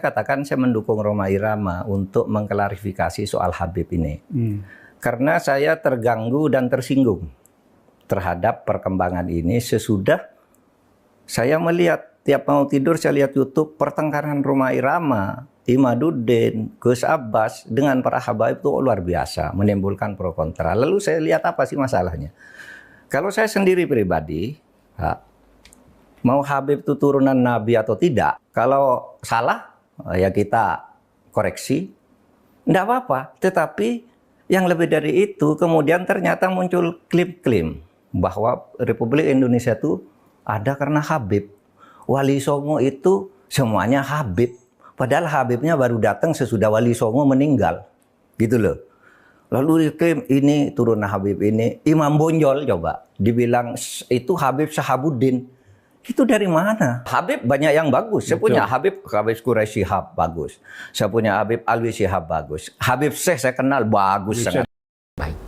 Katakan saya mendukung Rhoma Irama untuk mengklarifikasi soal Habib ini. Karena saya terganggu dan tersinggung terhadap perkembangan ini sesudah saya melihat tiap mau tidur saya lihat YouTube pertengkaran Rhoma Irama, Imaduddin, Gus Abbas dengan para habaib itu luar biasa, menimbulkan pro kontra. Lalu saya lihat apa sih masalahnya? Kalau saya sendiri pribadi, mau Habib itu turunan Nabi atau tidak, kalau salah ya kita koreksi, enggak apa-apa. Tetapi yang lebih dari itu, kemudian ternyata muncul klaim-klaim bahwa Republik Indonesia itu ada karena Habib. Wali Songo itu semuanya Habib. Padahal Habibnya baru datang sesudah Wali Songo meninggal. Gitu loh. Lalu diklaim ini turunan Habib ini. Imam Bonjol coba dibilang itu Habib Sahabuddin. Itu dari mana? Habib banyak yang bagus. Saya punya Habib Quraisy Shihab bagus. Saya punya Habib Alwi Shihab bagus. Habib Syekh saya kenal bagus sangat. Baik.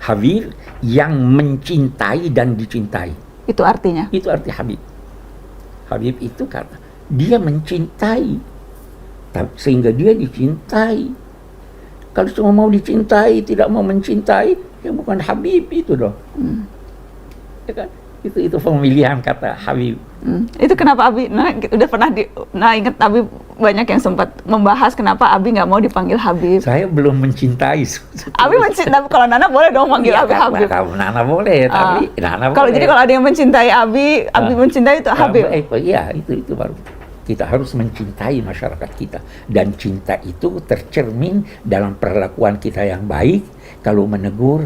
Habib yang mencintai dan dicintai. Itu artinya? Itu arti Habib. Habib itu karena dia mencintai, sehingga dia dicintai. Kalau cuma mau dicintai, tidak mau mencintai, ya bukan Habib itu dong. Ya kan? Itu pemilihan kata Habib. Itu kenapa Abi, udah pernah ingat Abi banyak yang sempat membahas kenapa Abi nggak mau dipanggil Habib. Saya belum mencintai. Abi mencintai, kalau Nana boleh dong manggil Abi Habib. Kalau Nana boleh, tapi Nana kalau boleh. Jadi kalau ada yang mencintai Abi mencintai itu Habib. Iya, itu baru. Kita harus mencintai masyarakat kita. Dan cinta itu tercermin dalam perlakuan kita yang baik. Kalau menegur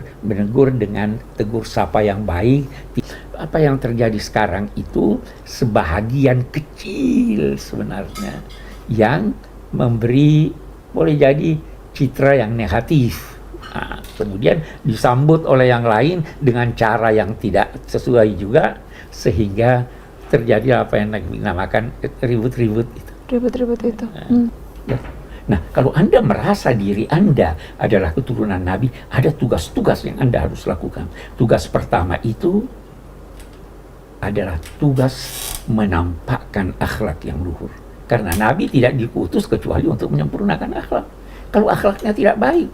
dengan tegur sapa yang baik. Apa yang terjadi sekarang itu sebahagian kecil sebenarnya yang memberi, boleh jadi, citra yang negatif. Nah, kemudian disambut oleh yang lain dengan cara yang tidak sesuai juga, sehingga terjadi apa yang dinamakan ribut-ribut itu. Ribut-ribut itu. Nah, kalau Anda merasa diri Anda adalah keturunan Nabi, ada tugas-tugas yang Anda harus lakukan. Tugas pertama itu adalah tugas menampakkan akhlak yang luhur. Karena Nabi tidak diutus kecuali untuk menyempurnakan akhlak. Kalau akhlaknya tidak baik,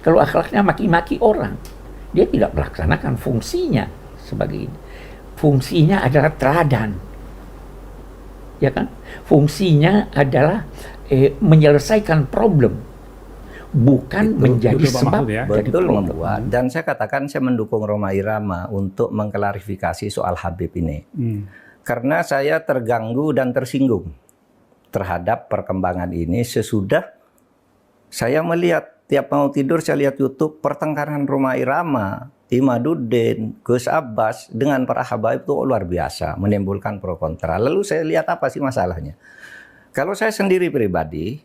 kalau akhlaknya maki-maki orang, dia tidak melaksanakan fungsinya sebagai ini. Fungsinya adalah teladan. Ya kan? Fungsinya adalah menyelesaikan problem, bukan menjadi sebab. Betul membuat. Dan saya katakan saya mendukung Rhoma Irama untuk mengklarifikasi soal Habib ini. Karena saya terganggu dan tersinggung terhadap perkembangan ini sesudah saya melihat tiap mau tidur saya lihat YouTube pertengkaran Rhoma Irama, Imaduddin, Gus Abbas dengan para habaib itu luar biasa, menimbulkan pro kontra. Lalu saya lihat apa sih masalahnya? Kalau saya sendiri pribadi,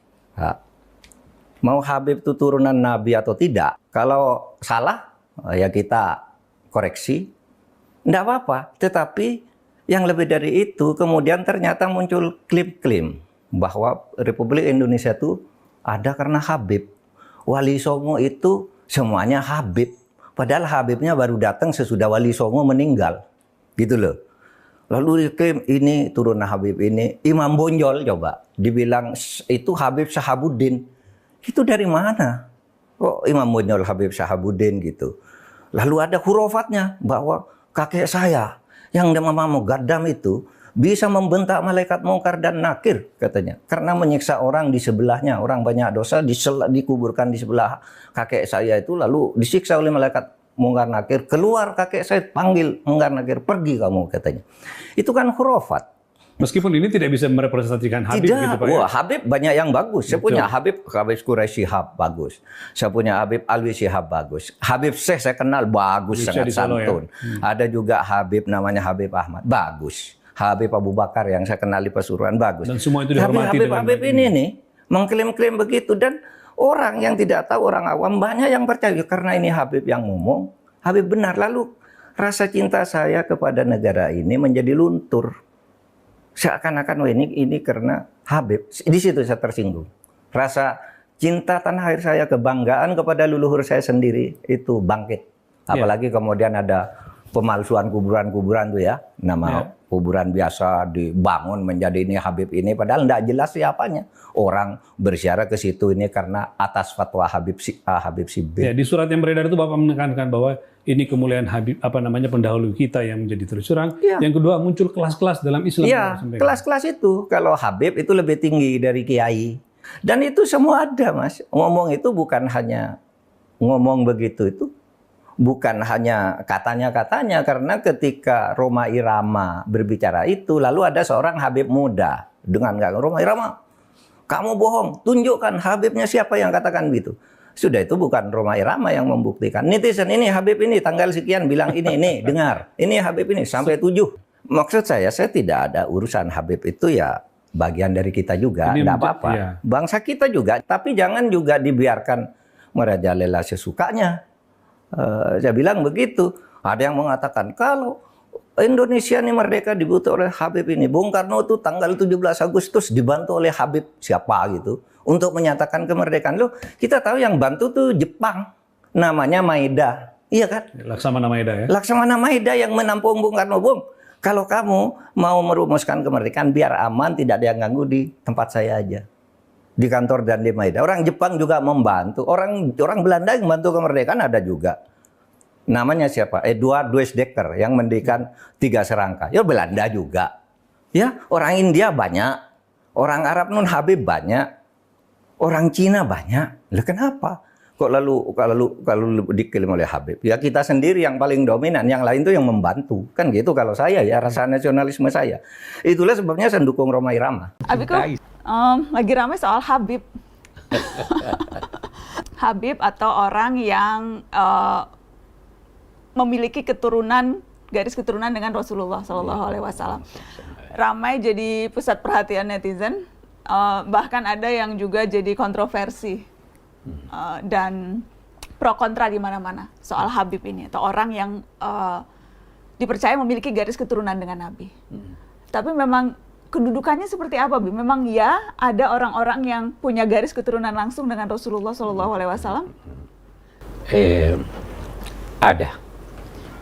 mau Habib itu turunan Nabi atau tidak, kalau salah ya kita koreksi, enggak apa-apa. Tetapi yang lebih dari itu, kemudian ternyata muncul klaim-klaim bahwa Republik Indonesia itu ada karena Habib. Wali Songo itu semuanya Habib. Padahal Habibnya baru datang sesudah Wali Songo meninggal. Gitu loh. Lalu diklaim ini turunan Habib ini. Imam Bonjol coba dibilang itu Habib Sahabuddin. Itu dari mana? Kok Imam Bonjol Habib Sahabuddin gitu. Lalu ada hurufatnya bahwa kakek saya yang nama Mugaddam itu bisa membentak malaikat mungkar dan nakir katanya. Karena menyiksa orang di sebelahnya. Orang banyak dosa dikuburkan di sebelah kakek saya itu lalu disiksa oleh malaikat mungkar nakir. Keluar kakek saya panggil mungkar nakir, pergi kamu katanya. Itu kan khurafat. Meskipun ini tidak bisa merepresentasikan Habib tidak, gitu Pak. Wah, Habib banyak yang bagus. Saya punya Habib Quraisy Shihab bagus. Saya punya Habib Alwi Shihab bagus. Habib Syekh saya kenal bagus, sangat santun. Ada juga Habib namanya Habib Ahmad, bagus. Habib Abu Bakar yang saya kenal di Pasuruan, bagus. Dan semua itu dihormati. Tapi Habib ini nih mengklaim-klaim begitu, dan orang yang tidak tahu, orang awam banyak yang percaya karena ini Habib yang ngomong, Habib benar. Lalu rasa cinta saya kepada negara ini menjadi luntur. Seakan-akan ini karena Habib. Di situ saya tersinggung. Rasa cinta tanah air saya, kebanggaan kepada leluhur saya sendiri itu bangkit. Apalagi kemudian ada pemalsuan kuburan-kuburan tuh ya. Nama kuburan biasa dibangun menjadi ini Habib ini, padahal tidak jelas siapanya. Orang bersiara ke situ ini karena atas fatwa Habib si A, Habib si B. Ya, di surat yang beredar itu Bapak menekankan bahwa ini kemuliaan Habib, pendahulu kita yang menjadi terus terang. Ya. Yang kedua, muncul kelas-kelas dalam Islam. Iya, kelas-kelas itu. Kalau Habib itu lebih tinggi dari kiai. Dan itu semua ada, Mas. Ngomong itu bukan hanya ngomong begitu, itu bukan hanya katanya-katanya, karena ketika Rhoma Irama berbicara itu, lalu ada seorang Habib muda dengan Rhoma Irama, kamu bohong, tunjukkan Habibnya siapa yang katakan begitu. Sudah, itu bukan Rhoma Irama yang membuktikan. Netizen ini Habib ini tanggal sekian bilang ini dengar, ini Habib ini sampai 7. Maksud saya tidak ada urusan Habib itu ya bagian dari kita juga, tidak apa-apa. Ya. Bangsa kita juga, tapi jangan juga dibiarkan merajalela sesukanya. Saya bilang begitu. Ada yang mengatakan kalau Indonesia ini merdeka dibutuh oleh Habib ini. Bung Karno itu tanggal 17 Agustus dibantu oleh Habib siapa gitu untuk menyatakan kemerdekaan. Loh, kita tahu yang bantu tuh Jepang, namanya Maeda. Iya kan? Laksamana Maeda ya. Laksamana Maeda yang menampung Bung Karno. Bung, kalau kamu mau merumuskan kemerdekaan biar aman, tidak ada yang ganggu, di tempat saya aja. Di kantor dan di Maeda. Orang Jepang juga membantu. Orang Belanda yang membantu kemerdekaan ada juga. Namanya siapa? Eduard Weizsäcker yang mendirikan 3 serangka. Ya Belanda juga. Ya, orang India banyak. Orang Arab Nun Habib banyak. Orang Cina banyak. Lah kenapa? Kok kalau diklaim oleh Habib? Ya kita sendiri yang paling dominan, yang lain tuh yang membantu. Kan gitu kalau saya ya, rasa nasionalisme saya. Itulah sebabnya saya dukung Rhoma Irama. Abi kok lagi ramai soal Habib. Habib atau orang yang memiliki garis keturunan dengan Rasulullah SAW. Ramai jadi pusat perhatian netizen, bahkan ada yang juga jadi kontroversi dan pro kontra di mana-mana soal Habib ini, atau orang yang dipercaya memiliki garis keturunan dengan Nabi. Tapi memang kedudukannya seperti apa, Bi? Memang ya ada orang-orang yang punya garis keturunan langsung dengan Rasulullah SAW? Ada.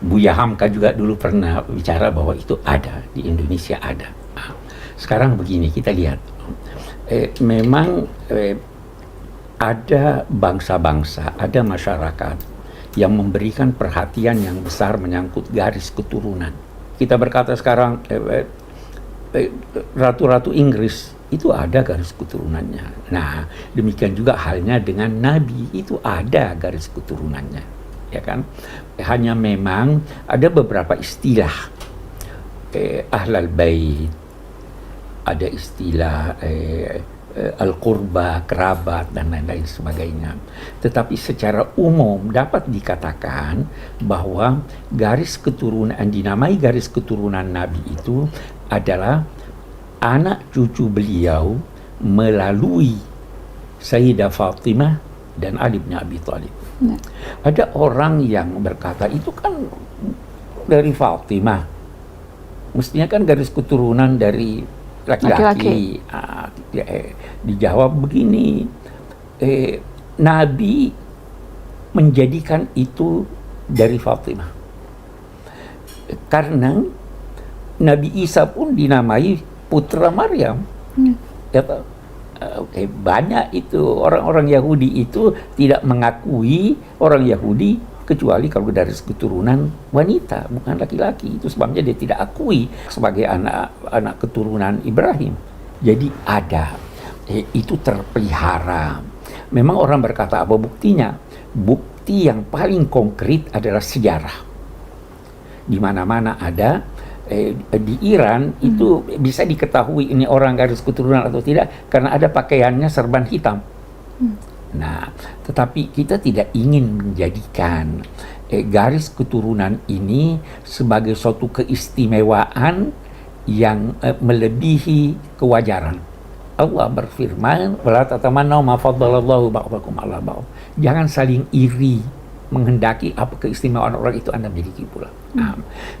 Buya Hamka juga dulu pernah bicara bahwa itu ada, di Indonesia ada. Sekarang begini, kita lihat. Memang ada bangsa-bangsa, ada masyarakat yang memberikan perhatian yang besar menyangkut garis keturunan. Kita berkata sekarang, ratu-ratu Inggris itu ada garis keturunannya. Nah, demikian juga halnya dengan Nabi, itu ada garis keturunannya. Ya kan? Hanya memang ada beberapa istilah ahlal bait, ada istilah al-qurba, kerabat dan lain-lain sebagainya. Tetapi secara umum dapat dikatakan bahwa garis keturunan, dinamai garis keturunan Nabi itu adalah anak cucu beliau melalui Sayyidah Fatimah dan Ali bin Abi Thalib. Nah. Ada orang yang berkata itu kan dari Fatimah, mestinya kan garis keturunan dari laki-laki. Dijawab begini, Nabi menjadikan itu dari Fatimah karena Nabi Isa pun dinamai putra Maryam. Banyak itu orang-orang Yahudi itu tidak mengakui orang Yahudi kecuali kalau dari keturunan wanita, bukan laki-laki. Itu sebabnya dia tidak akui sebagai anak keturunan Ibrahim. Jadi ada, itu terpelihara. Memang orang berkata apa buktinya? Bukti yang paling konkret adalah sejarah. Di mana-mana ada. Di Iran itu bisa diketahui ini orang garis keturunan atau tidak karena ada pakaiannya serban hitam. Nah, tetapi kita tidak ingin menjadikan garis keturunan ini sebagai suatu keistimewaan yang melebihi kewajaran. Allah berfirman, "Wala tatamannaw ma faddalallahu ba'dakum 'ala ba'd." Jangan saling iri menghendaki apa keistimewaan orang itu Anda miliki pula.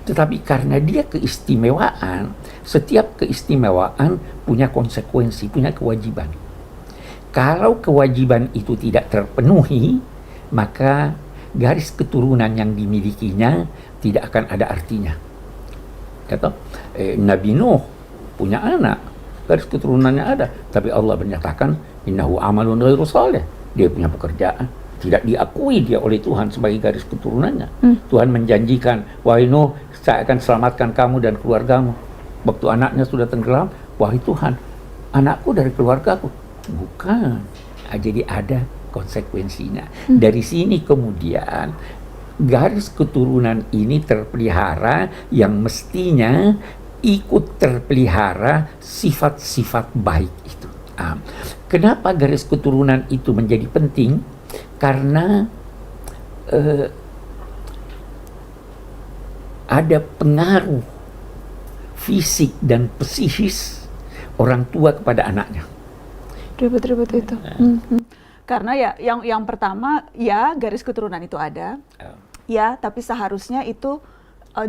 Tetapi karena dia keistimewaan, setiap keistimewaan punya konsekuensi, punya kewajiban. Kalau kewajiban itu tidak terpenuhi, maka garis keturunan yang dimilikinya tidak akan ada artinya. Kata Nabi Nuh punya anak, garis keturunannya ada, tapi Allah menyatakan innahu amalun ghairu salih. Dia punya pekerjaan, tidak diakui dia oleh Tuhan sebagai garis keturunannya. Tuhan menjanjikan, wahai Nuh, saya akan selamatkan kamu dan keluargamu. Waktu anaknya sudah tenggelam, wahai Tuhan, anakku dari keluargaku. Bukan. Jadi ada konsekuensinya. Dari sini kemudian garis keturunan ini terpelihara yang mestinya ikut terpelihara sifat-sifat baik itu. Kenapa garis keturunan itu menjadi penting? Karena ada pengaruh fisik dan psikis orang tua kepada anaknya. Ribet-ribet itu. Karena ya yang pertama ya garis keturunan itu ada. Ya, tapi seharusnya itu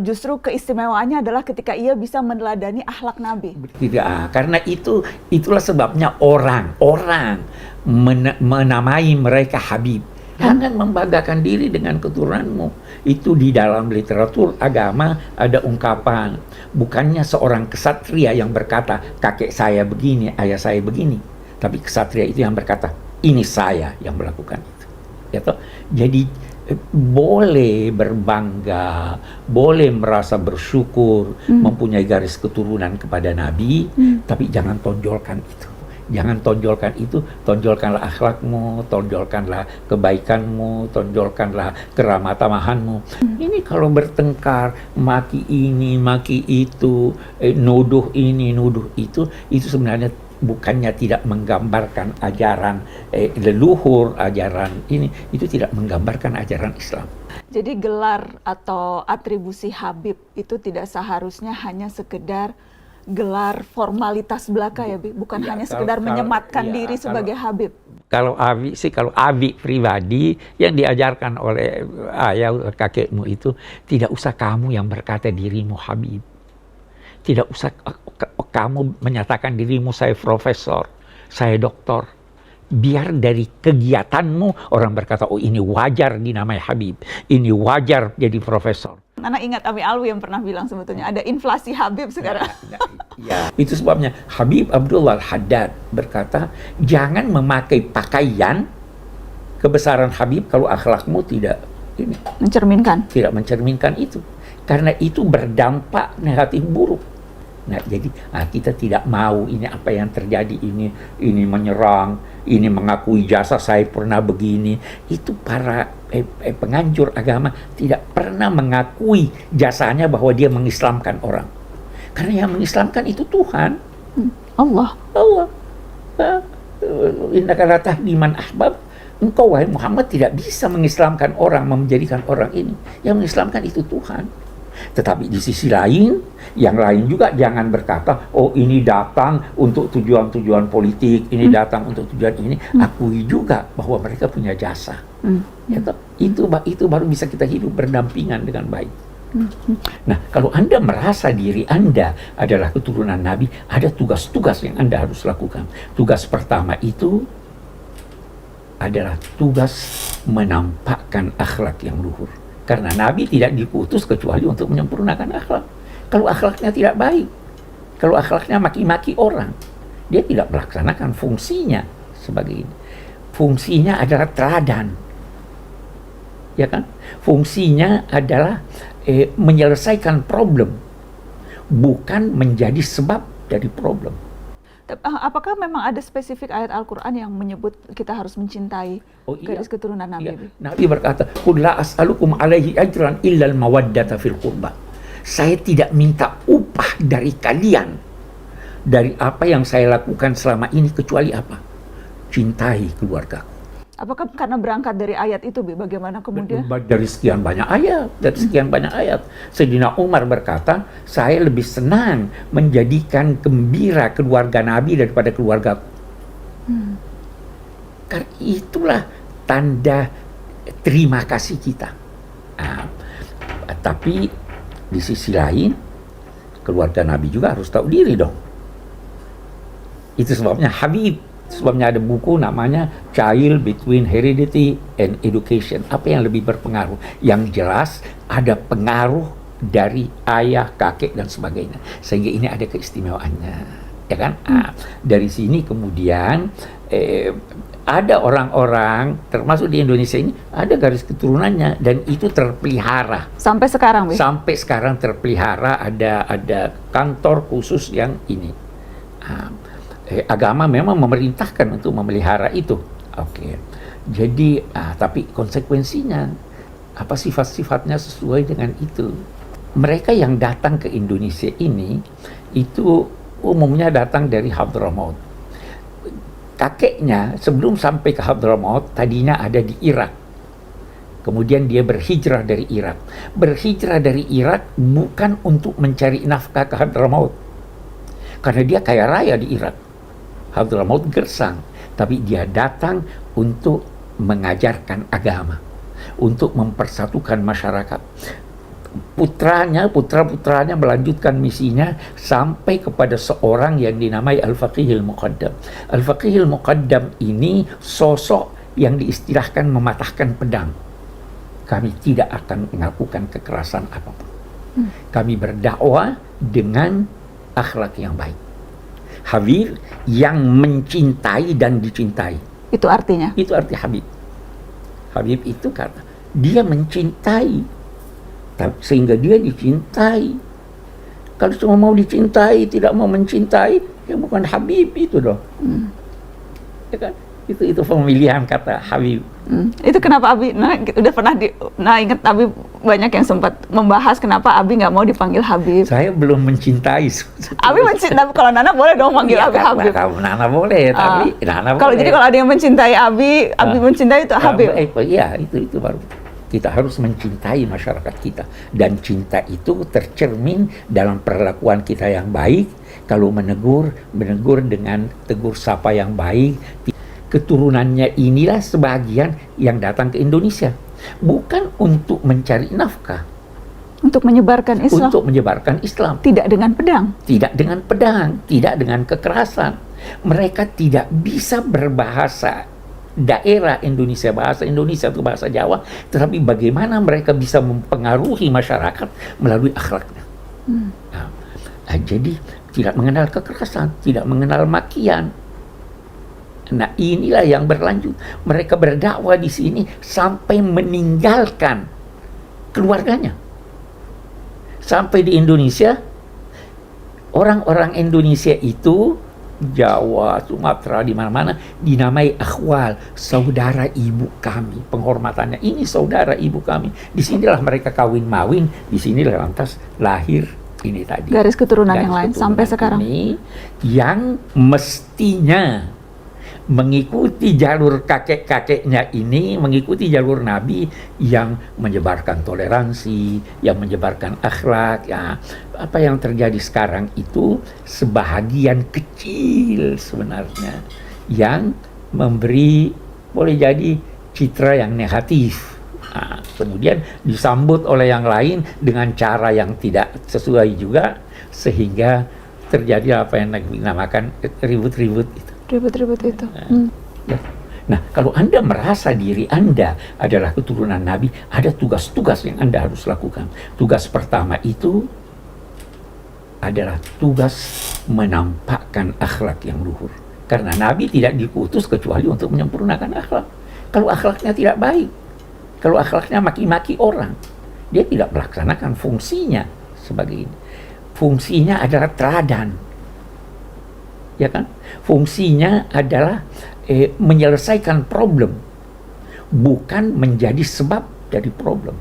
justru keistimewaannya adalah ketika ia bisa meneladani akhlak Nabi. Tidak, karena itulah sebabnya orang menamai mereka Habib. Jangan membanggakan diri dengan keturunanmu. Itu di dalam literatur agama ada ungkapan, bukannya seorang kesatria yang berkata kakek saya begini, ayah saya begini, tapi kesatria itu yang berkata ini saya yang melakukan itu. Ya toh? Jadi boleh berbangga, boleh merasa bersyukur, mempunyai garis keturunan kepada Nabi, tapi jangan tonjolkan itu. Jangan tonjolkan itu, tonjolkanlah akhlakmu, tonjolkanlah kebaikanmu, tonjolkanlah keramatamahanmu. Ini kalau bertengkar, maki ini, maki itu, nuduh ini, nuduh itu sebenarnya bukannya tidak menggambarkan ajaran leluhur, ajaran ini, itu tidak menggambarkan ajaran Islam. Jadi gelar atau atribusi Habib itu tidak seharusnya hanya sekedar gelar formalitas belaka ya, Bi? Bukan hanya sekedar menyematkan diri sebagai Habib. Kalau Abi pribadi yang diajarkan oleh ayah kakekmu itu, tidak usah kamu yang berkata dirimu Habib. Tidak usah kamu menyatakan dirimu saya profesor, saya doktor. Biar dari kegiatanmu orang berkata, oh ini wajar dinamai Habib, ini wajar jadi profesor. Anak ingat Ami Alwi yang pernah bilang sebetulnya ada inflasi Habib sekarang. Ya, itu sebabnya Habib Abdullah Al-Haddad berkata, jangan memakai pakaian kebesaran Habib kalau akhlakmu tidak mencerminkan. Tidak mencerminkan itu. Karena itu berdampak negatif buruk. Nah, jadi kita tidak mau ini apa yang terjadi ini menyerang, ini mengakui jasa saya pernah begini. Itu para penganjur agama tidak pernah mengakui jasanya bahwa dia mengislamkan orang. Karena yang mengislamkan itu Tuhan. Allah. Innaka la tahdi man ahbab. Engkau wahai Muhammad tidak bisa mengislamkan orang, menjadikan orang ini. Yang mengislamkan itu Tuhan. Tetapi di sisi lain, yang lain juga jangan berkata, oh ini datang untuk tujuan-tujuan politik, ini datang untuk tujuan ini. Akui juga bahwa mereka punya jasa. Ya toh? Itu baru bisa kita hidup berdampingan dengan baik. Nah, kalau Anda merasa diri Anda adalah keturunan Nabi, ada tugas-tugas yang Anda harus lakukan. Tugas pertama itu adalah tugas menampakkan akhlak yang luhur. Karena Nabi tidak diutus kecuali untuk menyempurnakan akhlak. Kalau akhlaknya tidak baik, kalau akhlaknya maki-maki orang, dia tidak melaksanakan fungsinya sebagai ini. Fungsinya adalah teladan. Ya kan? Fungsinya adalah menyelesaikan problem, bukan menjadi sebab dari problem. Apakah memang ada spesifik ayat Al-Quran yang menyebut kita harus mencintai garis keturunan Nabi? Iya. Nabi berkata, "Qul la as'alukum alaihi ajran illa al-mawaddata fil qurba." Saya tidak minta upah dari kalian dari apa yang saya lakukan selama ini kecuali apa? Cintai keluargaku. Apakah karena berangkat dari ayat itu, Bi? Bagaimana kemudian? Dari sekian banyak ayat, Sayyidina Umar berkata, saya lebih senang menjadikan gembira keluarga Nabi daripada keluargaku. Karena itulah tanda terima kasih kita. Tapi di sisi lain, keluarga Nabi juga harus tahu diri dong. Itu sebabnya Habib Sebabnya ada buku namanya Child Between Heredity and Education. Apa yang lebih berpengaruh? Yang jelas ada pengaruh dari ayah, kakek, dan sebagainya. Sehingga ini ada keistimewaannya. Ya kan? Dari sini kemudian ada orang-orang, termasuk di Indonesia ini, ada garis keturunannya, dan itu terpelihara. Sampai sekarang, Bi? Sampai sekarang terpelihara, ada kantor khusus yang ini. Agama memang memerintahkan untuk memelihara itu. Oke. Jadi, tapi konsekuensinya, apa sifat-sifatnya sesuai dengan itu. Mereka yang datang ke Indonesia ini, itu umumnya datang dari Hadramaut. Kakeknya sebelum sampai ke Hadramaut, tadinya ada di Irak. Kemudian dia berhijrah dari Irak. Berhijrah dari Irak bukan untuk mencari nafkah ke Hadramaut. Karena dia kaya raya di Irak. Hadramaut gersang. Tapi dia datang untuk mengajarkan agama. Untuk mempersatukan masyarakat. Putra-putranya melanjutkan misinya sampai kepada seorang yang dinamai Al-Faqihil Muqaddam. Al-Faqihil Muqaddam ini sosok yang diistilahkan mematahkan pedang. Kami tidak akan melakukan kekerasan apapun. Kami berdakwah dengan akhlak yang baik. Habib yang mencintai dan dicintai. Itu artinya? Itu arti Habib. Habib itu karena dia mencintai, sehingga dia dicintai. Kalau cuma mau dicintai, tidak mau mencintai, ya bukan Habib itu dong. Ya kan? Itu pemilihan kata Habib. Itu kenapa Abi, udah pernah ingat Abi banyak yang sempat membahas kenapa Abi nggak mau dipanggil Habib. Saya belum mencintai. Abi mencintai, kalau Nana boleh dong manggil Abi Habib. Kalau Nana boleh, tapi Nana kalau boleh. Jadi kalau ada yang mencintai Abi mencintai itu Habib. Iya, itu baru. Kita harus mencintai masyarakat kita. Dan cinta itu tercermin dalam perlakuan kita yang baik. Kalau menegur dengan tegur sapa yang baik. Keturunannya inilah sebagian yang datang ke Indonesia. Bukan untuk mencari nafkah. Untuk menyebarkan Islam. Untuk menyebarkan Islam. Tidak dengan pedang. Tidak dengan pedang. Tidak dengan kekerasan. Mereka tidak bisa berbahasa daerah Indonesia, bahasa Indonesia atau bahasa Jawa, tetapi bagaimana mereka bisa mempengaruhi masyarakat melalui akhlaknya. Jadi tidak mengenal kekerasan, tidak mengenal makian. Nah, inilah yang berlanjut. Mereka berdakwah di sini sampai meninggalkan keluarganya. Sampai di Indonesia, orang-orang Indonesia itu Jawa, Sumatera, di mana-mana dinamai akhwal, saudara ibu kami. Penghormatannya, ini saudara ibu kami. Di sinilah mereka kawin-mawin, di sinilah lantas lahir ini tadi. Garis keturunan yang lain sampai sekarang. Ini yang mestinya mengikuti jalur kakek-kakeknya ini, mengikuti jalur Nabi yang menyebarkan toleransi, yang menyebarkan akhlak. Ya, apa yang terjadi sekarang itu sebahagian kecil sebenarnya yang memberi, boleh jadi, citra yang negatif. Nah, kemudian disambut oleh yang lain dengan cara yang tidak sesuai juga, sehingga terjadi apa yang dinamakan ribut-ribut itu. Ribut-ribut itu. Nah, kalau Anda merasa diri Anda adalah keturunan Nabi, ada tugas-tugas yang Anda harus lakukan. Tugas pertama itu adalah tugas menampakkan akhlak yang luhur. Karena Nabi tidak diutus kecuali untuk menyempurnakan akhlak. Kalau akhlaknya tidak baik, kalau akhlaknya maki-maki orang, dia tidak melaksanakan fungsinya sebagai ini. Fungsinya adalah teladan. Ya kan? Fungsinya adalah menyelesaikan problem, bukan menjadi sebab dari problem.